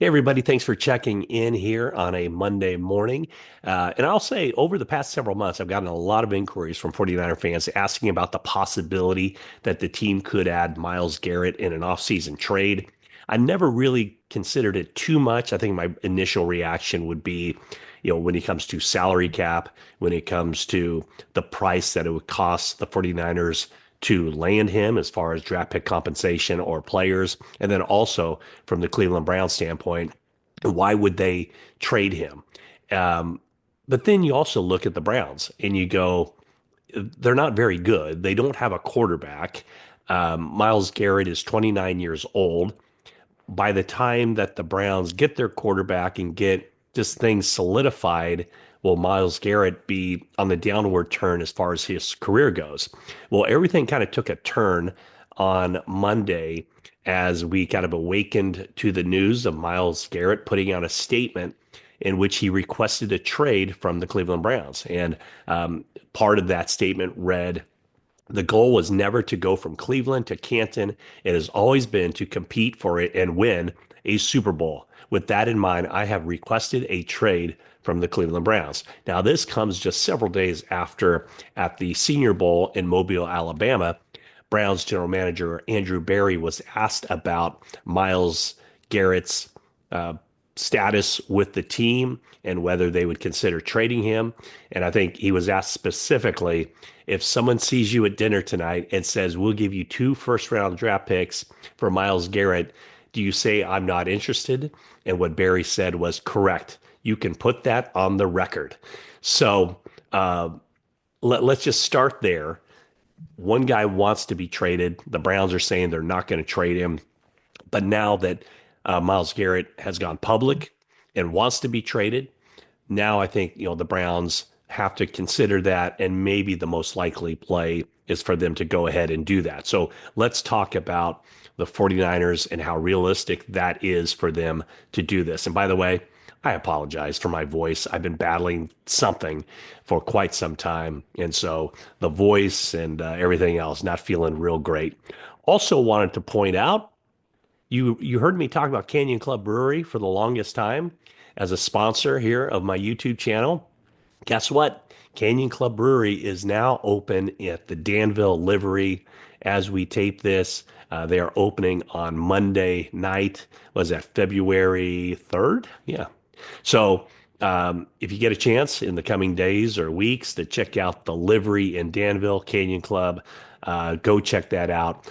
Hey, everybody, thanks for checking in here on a Monday morning. And I'll say over the past several months, I've gotten a lot of inquiries from 49er fans asking about the possibility that the team could add Myles Garrett in an offseason trade. I never really considered it too much. I think my initial reaction would be, when it comes to salary cap, when it comes to the price that it would cost the 49ers to land him as far as draft pick compensation or players. And then also from the Cleveland Browns standpoint, why would they trade him? Um, but then you also look at the Browns and you go, they're not very good. They don't have a quarterback. Myles Garrett is 29 years old. By the time that the Browns get their quarterback and get just things solidified, will Myles Garrett be on the downward turn as far as his career goes? Well, everything kind of took a turn on Monday as we kind of awakened to the news of Myles Garrett putting out a statement in which he requested a trade from the Cleveland Browns. And part of that statement read, the goal was never to go from Cleveland to Canton. It has always been to compete for it and win a Super Bowl. With that in mind, I have requested a trade from the Cleveland Browns. Now, this comes just several days after at the Senior Bowl in Mobile, Alabama, Browns general manager Andrew Berry was asked about Myles Garrett's uh, status with the team and whether they would consider trading him. And I think he was asked specifically, if someone sees you at dinner tonight and says, we'll give you two first round draft picks for Myles Garrett, do you say I'm not interested? And what Barry said was correct. You can put that on the record. So uh, let's just start there. One guy wants to be traded. The Browns are saying they're not going to trade him. But now that Myles Garrett has gone public and wants to be traded, now I think, the Browns have to consider that, and maybe the most likely play is for them to go ahead and do that. So let's talk about the 49ers and how realistic that is for them to do this. And by the way, I apologize for my voice. I've been battling something for quite some time. And so the voice and everything else, not feeling real great. Also wanted to point out, you heard me talk about Canyon Club Brewery for the longest time as a sponsor here of my YouTube channel. Guess what? Canyon Club Brewery is now open at the Danville Livery as we tape this. They are opening on Monday night. Was that February 3rd? Yeah. So if you get a chance in the coming days or weeks to check out the livery in Danville Canyon Club, go check that out.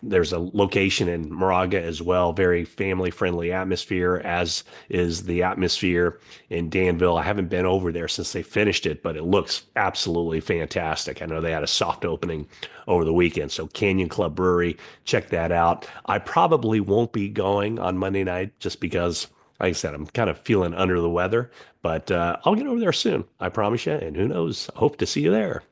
There's a location in Moraga as well, very family friendly atmosphere, as is the atmosphere in Danville. I haven't been over there since they finished it, but it looks absolutely fantastic. I know they had a soft opening over the weekend. So Canyon Club Brewery, check that out. I probably won't be going on Monday night just because, like I said, I'm kind of feeling under the weather, but I'll get over there soon. I promise you. And who knows? I hope to see you there.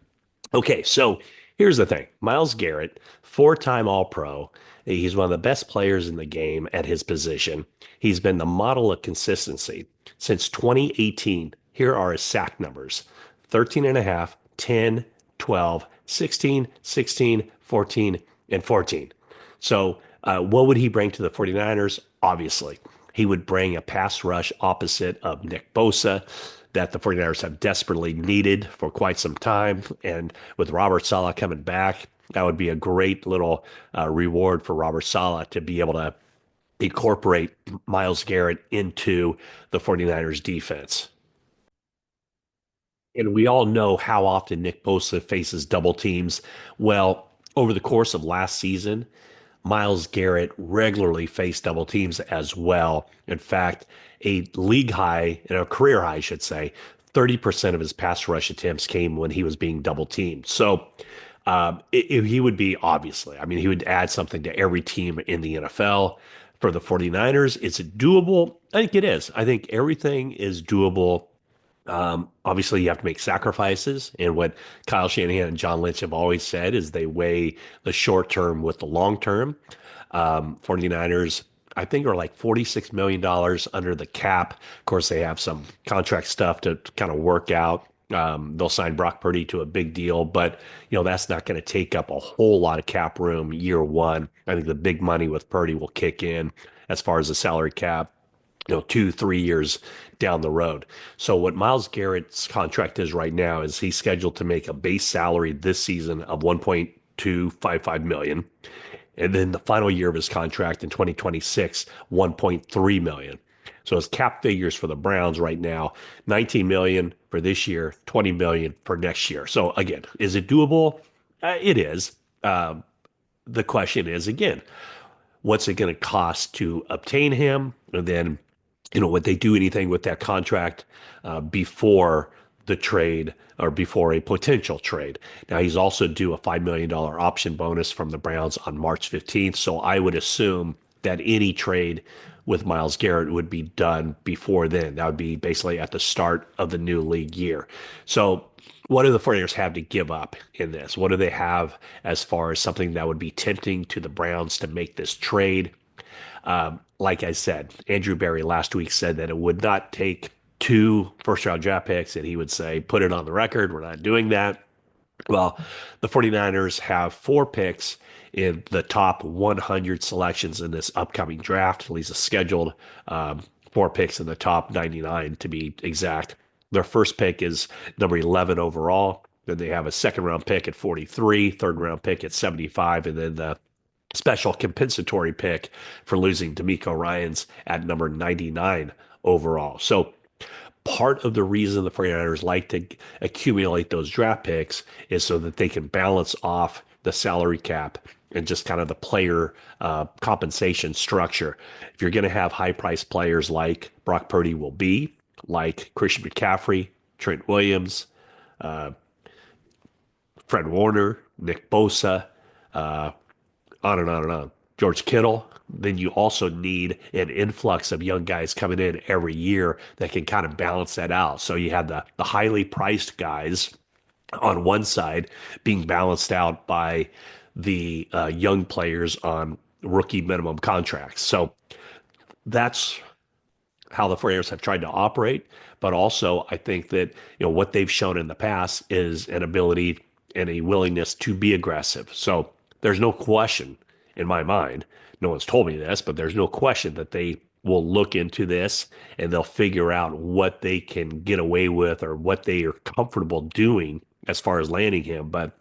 Okay, so here's the thing. Myles Garrett, four-time All-Pro. He's one of the best players in the game at his position. He's been the model of consistency since 2018. Here are his sack numbers: 13 and a half, 10, 12, 16, 16, 14, and 14. So, what would he bring to the 49ers? Obviously, he would bring a pass rush opposite of Nick Bosa that the 49ers have desperately needed for quite some time. And with Robert Saleh coming back, that would be a great little reward for Robert Saleh to be able to incorporate Myles Garrett into the 49ers defense. And we all know how often Nick Bosa faces double teams. Well, over the course of last season, Myles Garrett regularly faced double teams as well. In fact, a league high, a career high, I should say, 30% of his pass rush attempts came when he was being double teamed. So he would be, obviously, I mean, he would add something to every team in the NFL. For the 49ers, is it doable? I think it is. I think everything is doable. Obviously, you have to make sacrifices. And what Kyle Shanahan and John Lynch have always said is they weigh the short term with the long term. 49ers, I think, are like $46 million under the cap. Of course, they have some contract stuff to kind of work out. They'll sign Brock Purdy to a big deal, but that's not going to take up a whole lot of cap room year one. I think the big money with Purdy will kick in as far as the salary cap. 2, 3 years down the road. So what Myles Garrett's contract is right now is he's scheduled to make a base salary this season of 1.255 million. And then the final year of his contract in 2026, 1.3 million. So his cap figures for the Browns right now, 19 million for this year, 20 million for next year. So again, is it doable? It is. The question is again, what's it going to cost to obtain him? And then, would they do anything with that contract before the trade or before a potential trade? Now, he's also due a $5 million option bonus from the Browns on March 15th. So I would assume that any trade with Myles Garrett would be done before then. That would be basically at the start of the new league year. So what do the 49ers have to give up in this? What do they have as far as something that would be tempting to the Browns to make this trade? Like I said, Andrew Berry last week said that it would not take two first round draft picks, and he would say, put it on the record, we're not doing that. Well, the 49ers have four picks in the top 100 selections in this upcoming draft, at least a scheduled four picks in the top 99 to be exact. Their first pick is number 11 overall. Then they have a second round pick at 43, third round pick at 75, and then the special compensatory pick for losing D'Amico Ryans at number 99 overall. So part of the reason the 49ers like to accumulate those draft picks is so that they can balance off the salary cap and just kind of the player compensation structure. If you're going to have high priced players like Brock Purdy will be, like Christian McCaffrey, Trent Williams, Fred Warner, Nick Bosa, on and on and on. George Kittle, then you also need an influx of young guys coming in every year that can kind of balance that out. So you have the highly priced guys on one side being balanced out by the young players on rookie minimum contracts. So that's how the 49ers have tried to operate. But also, I think that what they've shown in the past is an ability and a willingness to be aggressive. So there's no question in my mind. No one's told me this, but there's no question that they will look into this and they'll figure out what they can get away with or what they are comfortable doing as far as landing him. But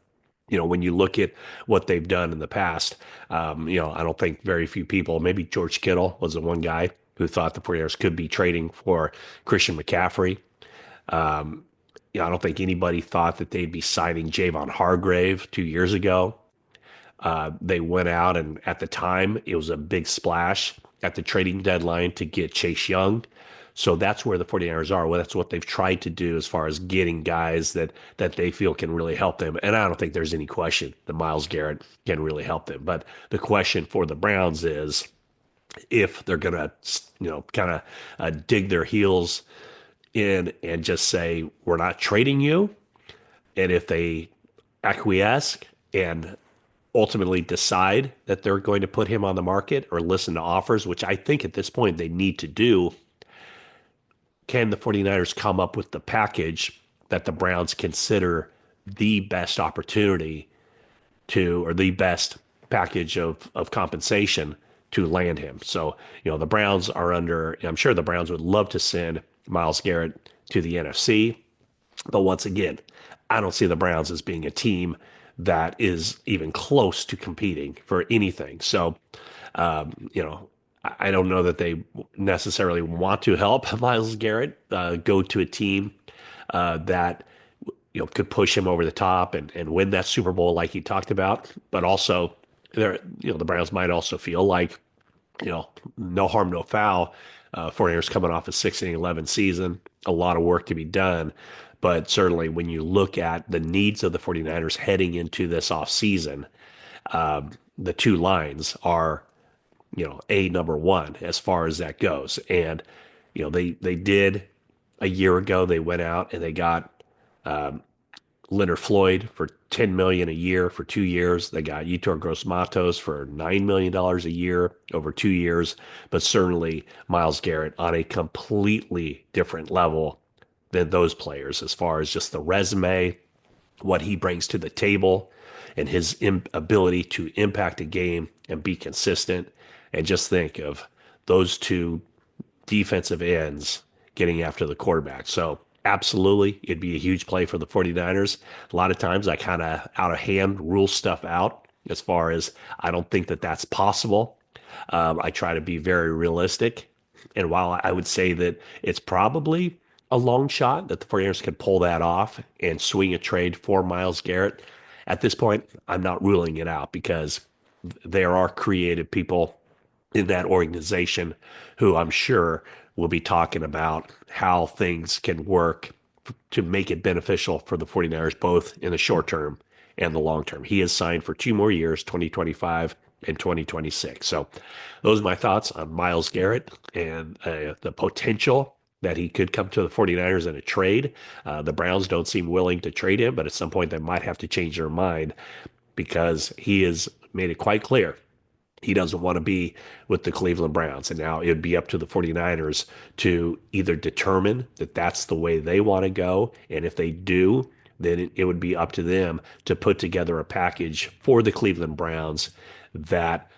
when you look at what they've done in the past, I don't think very few people, maybe George Kittle was the one guy who thought the 49ers could be trading for Christian McCaffrey. I don't think anybody thought that they'd be signing Javon Hargrave 2 years ago. They went out, and at the time, it was a big splash at the trading deadline to get Chase Young. So that's where the 49ers are. Well, that's what they've tried to do as far as getting guys that they feel can really help them. And I don't think there's any question that Myles Garrett can really help them. But the question for the Browns is if they're going to, kind of dig their heels in and just say, we're not trading you. And if they acquiesce and ultimately decide that they're going to put him on the market or listen to offers, which I think at this point they need to do, can the 49ers come up with the package that the Browns consider the best opportunity to, or the best package of compensation to land him? So, the Browns are under, I'm sure the Browns would love to send Myles Garrett to the NFC. But once again, I don't see the Browns as being a team that is even close to competing for anything. So, I don't know that they necessarily want to help Myles Garrett go to a team that could push him over the top and win that Super Bowl like he talked about. But also, the Browns might also feel like no harm, no foul. 49ers coming off a 6-11 season, a lot of work to be done. But certainly when you look at the needs of the 49ers heading into this offseason, the two lines are, a number one as far as that goes. And, they did a year ago, they went out and they got Leonard Floyd for $10 million a year for 2 years. They got Yetur Gross-Matos for $9 million a year over 2 years. But certainly Myles Garrett on a completely different level than those players as far as just the resume, what he brings to the table, and his ability to impact a game and be consistent. And just think of those two defensive ends getting after the quarterback. So absolutely, it'd be a huge play for the 49ers. A lot of times I kind of out of hand rule stuff out as far as I don't think that that's possible. I try to be very realistic. And while I would say that it's probably a long shot that the 49ers could pull that off and swing a trade for Myles Garrett, at this point, I'm not ruling it out because there are creative people in that organization who I'm sure will be talking about how things can work to make it beneficial for the 49ers, both in the short term and the long term. He is signed for 2 more years, 2025 and 2026. So those are my thoughts on Myles Garrett and the potential that he could come to the 49ers in a trade. The Browns don't seem willing to trade him, but at some point they might have to change their mind because he has made it quite clear he doesn't want to be with the Cleveland Browns. And now it'd be up to the 49ers to either determine that that's the way they want to go. And if they do, then it would be up to them to put together a package for the Cleveland Browns that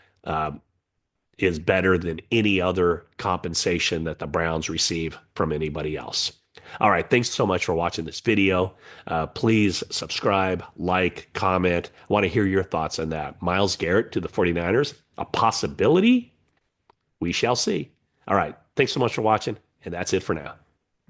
is better than any other compensation that the Browns receive from anybody else. All right. Thanks so much for watching this video. Please subscribe, like, comment. I want to hear your thoughts on that. Myles Garrett to the 49ers, a possibility? We shall see. All right. Thanks so much for watching. And that's it for now.